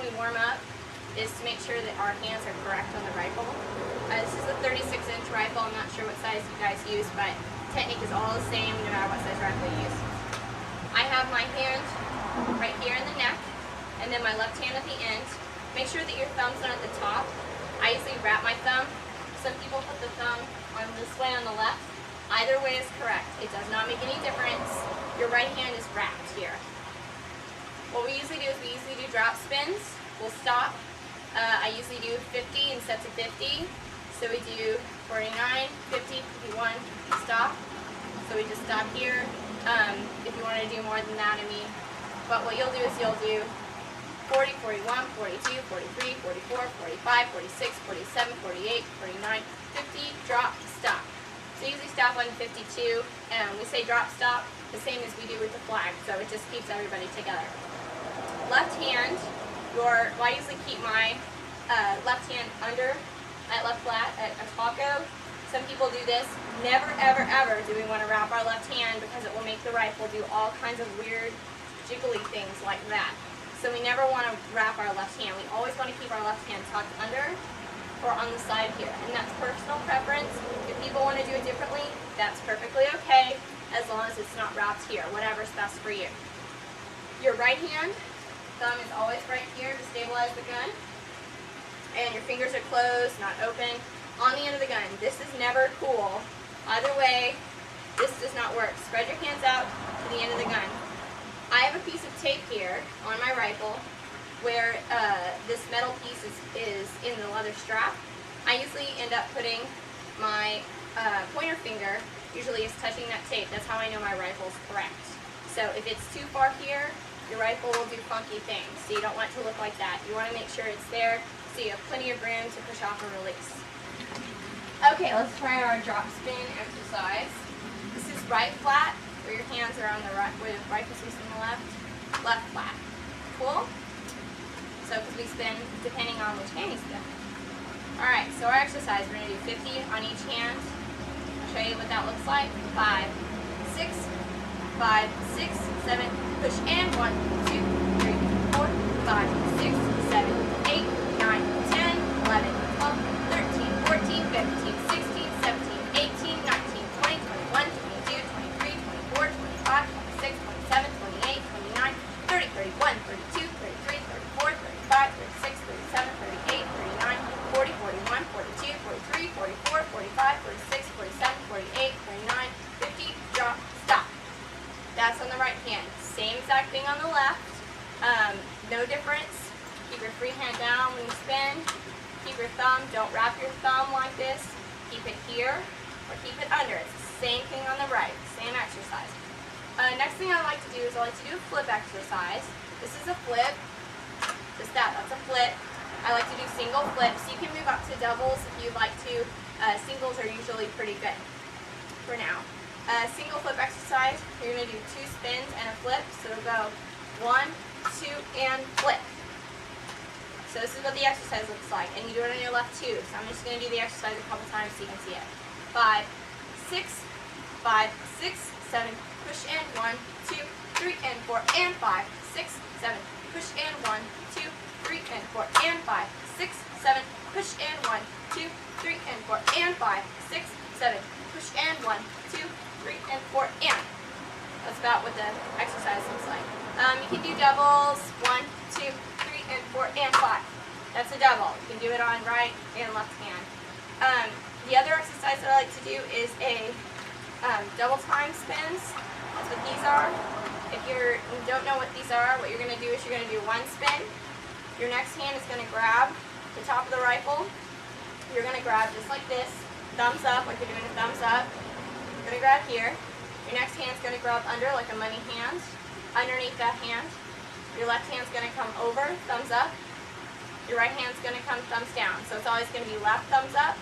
we warm up is to make sure that our hands are correct on the rifle. This is a 36-inch rifle. I'm not sure what size you guys use, but technique is all the same no matter what size rifle you use. I have my hand right here in the neck, and then my left hand at the end. Make sure that your thumb's not at the top. I usually wrap my thumb. Some people put the thumb on this way on the left. Either way is correct. It does not make any difference. Your right hand is wrapped here. What we usually do is we usually do drop spins. We'll stop. I usually do 50 in sets of 50. So we do 49, 50, 51, stop. So we just stop here. If you want to do more than that, but what you'll do is you'll do 40, 41, 42, 43, 44, 45, 46, 47, 48, 49, 50, drop, stop. So usually stop on 52, and we say drop, stop, the same as we do with the flag, so it just keeps everybody together. Left hand, I usually keep my left hand under at left flat at a taco. Some people do this. Never, ever, ever do we want to wrap our left hand because it will make the rifle do all kinds of weird jiggly things like that. So we never want to wrap our left hand. We always want to keep our left hand tucked under or on the side here. And that's personal preference. If people want to do it differently, that's perfectly okay as long as it's not wrapped here, whatever's best for you. Your right hand, thumb is always right here to stabilize the gun. And your fingers are closed, not open, on the end of the gun. This is never cool. Either way, this does not work. Spread your hands out to the end of the gun. I have a piece of tape here on my rifle where this metal piece is in the leather strap. I usually end up putting my pointer finger, usually is touching that tape. That's how I know my rifle's correct. So if it's too far here, your rifle will do funky things. So you don't want it to look like that. You want to make sure it's there so you have plenty of room to push off and release. Okay, let's try our drop spin exercise. This is right flat, where your hands are on the right, where the rifle's facing the left, left flat. Cool? So, because we spin depending on which hand you spin. Alright, so our exercise, we're going to do 50 on each hand. I'll show you what that looks like. 5, 6, 5, 6, 7, push and 1, 2, 3, 4, 5, 6, 7, 8, 9, 10, 11, 12, 13, 14, 15, 16, 17, 18, 19, 20, 21, 22, 23, 24, 25, 26, 27, 28, 29, 30, 31, 32, 33, 34, 35, 36, 37, 38, 39, 40, 41, 42, 43, 44, 45, 46, 47, 48, 49, 50, drop, stop. That's on the right hand. Same exact thing on the left. No difference. Keep your free hand down when you spin. Keep your thumb. Don't wrap your thumb like this. Keep it here or keep it under. It's the same thing on the right. Same exercise. Next thing I like to do is I like to do a flip exercise. This is a flip. Just that. That's a flip. I like to do single flips. You can move up to doubles if you'd like to. Singles are usually pretty good for now. Single flip exercise, you're going to do 2 spins and a flip. So it'll go 1, 2, and flip. So this is what the exercise looks like. And you do it on your left too. So I'm just going to do the exercise a couple times so you can see it. 5, 6, 5, 6, 7, push and 1, 2, 3, and 4, and 5, 6, 7, push and 1, 2, 3, and 4, and 5, 6, 7, push and 1, 2, 3, and 4, and 5, 6, 7, push and 1, 2, 3, and 4, and. That's about what the exercise looks like. You can do doubles, 1, 2, 3, and 4, and 5. That's a double. You can do it on right and left hand. The other exercise that I like to do is a double time spins. That's what these are. If you don't know what these are, what you're going to do is you're going to do 1 spin. Your next hand is going to grab the top of the rifle. You're going to grab just like this, thumbs up, like you're doing a thumbs up. You're going to grab here. Your next hand's going to grab under like a money hand, underneath that hand. Your left hand's going to come over, thumbs up. Your right hand's going to come thumbs down. So it's always going to be left thumbs up,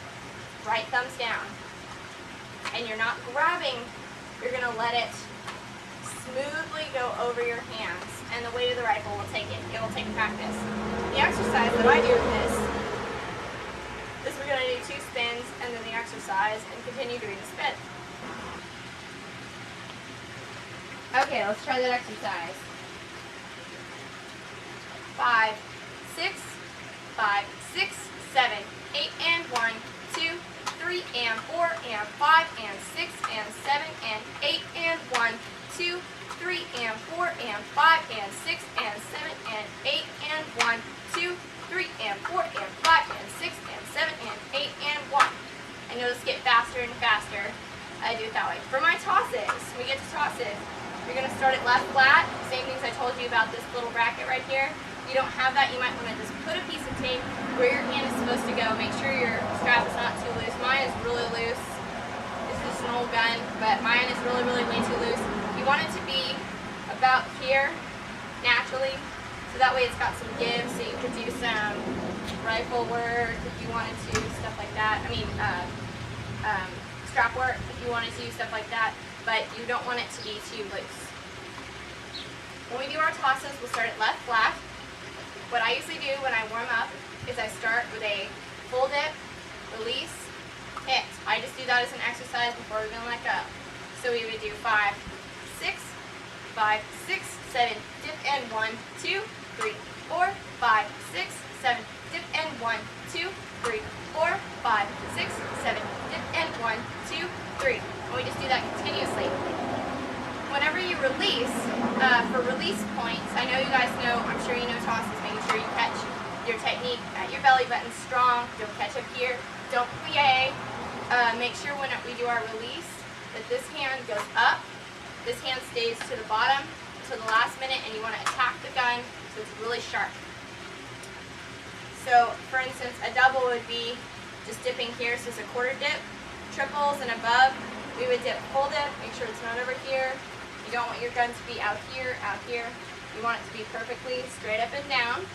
right thumbs down. And you're not grabbing, you're going to let it smoothly go over your hands. And the weight of the rifle will take it. It will take practice. The exercise that I do with this is we're going to do 2 spins and then the exercise and continue doing the spin. Okay, let's try that exercise. 5, 6, 5, 6, 7, 8, and 1, 2, 3, and 4, and 5, and 6, and 7, and 8, and 1, 2, 3, and 4, and 5, and 6, and 7, and 8, and 1, 2, 3, and 4, and 5, and 6, and 7, and 8, and 1. And you'll just get faster and faster. I do it that way. For my tosses, when we get to tosses, you're going to start at left flat. Same things I told you about this little bracket right here. If you don't have that, you might want to just put a piece of tape where your hand is supposed to go. Make sure your strap is not too loose. Mine is really loose. This is an old gun, but mine is really, really way too loose. You want it to be about here, naturally, so that way it's got some give, so you could do some rifle work if you wanted to, stuff like that. I mean, strap work if you wanted to, stuff like that, but you don't want it to be too loose. When we do our tosses, we'll start at left flat. What I usually do when I warm up is I start with a full dip, release, hit. I just do that as an exercise before we're going to let go. So we would do 5, 6, 5, 6, 7, dip and 1, 2, 3, 4, 5, 6, 7, dip and 1, 2, 3, 4, 5, 6, 7, dip and 1, 2, 3. And we just do that continuously. Whenever you release, for release points, I know you guys know, I'm sure you know tosses, making sure you catch your technique at your belly button strong, don't catch up here, don't plie. Make sure when we do our release that this hand goes up, this hand stays to the bottom until the last minute, and you want to attack the gun so it's really sharp. So, for instance, a double would be just dipping here, so it's a quarter dip. Triples and above, we would dip full dip, make sure it's not over here. You don't want your gun to be out here, out here. You want it to be perfectly straight up and down.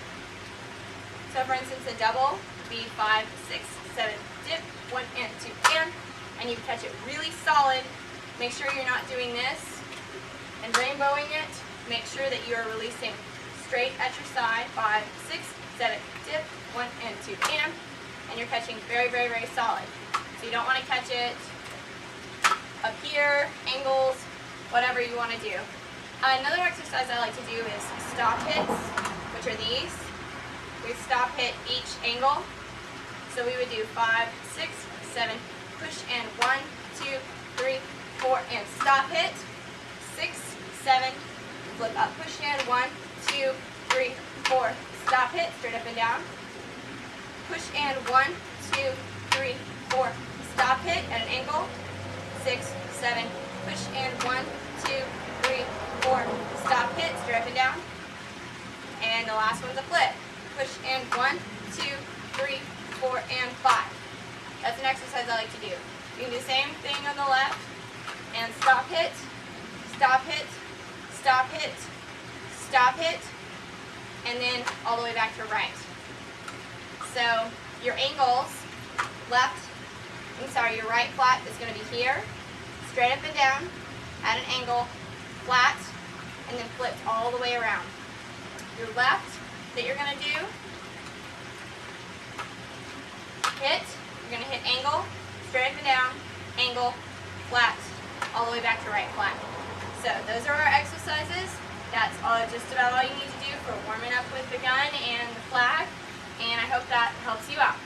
So for instance, a double would be 5, 6, 7, dip, 1 and 2 and you catch it really solid. Make sure you're not doing this and rainbowing it. Make sure that you are releasing straight at your side. 5, 6, 7, dip, 1 and 2 and you're catching very, very, very solid. So you don't want to catch it up here, angles, whatever you want to do. Another exercise I like to do is stop hits, which are these. We stop hit each angle. So we would do 5, 6, 7, push and 1, 2, 3, 4, and stop hit. 6, 7, flip up, push and 1, 2, 3, 4, stop hit, straight up and down. Push and 1, 2, 3, 4, stop hit at an angle. 6, 7, push and 1, 2, 3, 4, stop hit, straight up and down. And the last one's a flip. Push and 1, 2, 3, 4, and 5. That's an exercise I like to do. You can do the same thing on the left. And stop hit, stop hit, stop hit, stop hit, and then all the way back to right. So your angles, your right flat is going to be here, straight up and down, at an angle, flat, and then flipped all the way around. Your left that you're going to do, hit, you're going to hit angle, straight up and down, angle, flat, all the way back to right flat. So those are our exercises. That's just about all you need to do for warming up with the gun and the flag, and I hope that helps you out.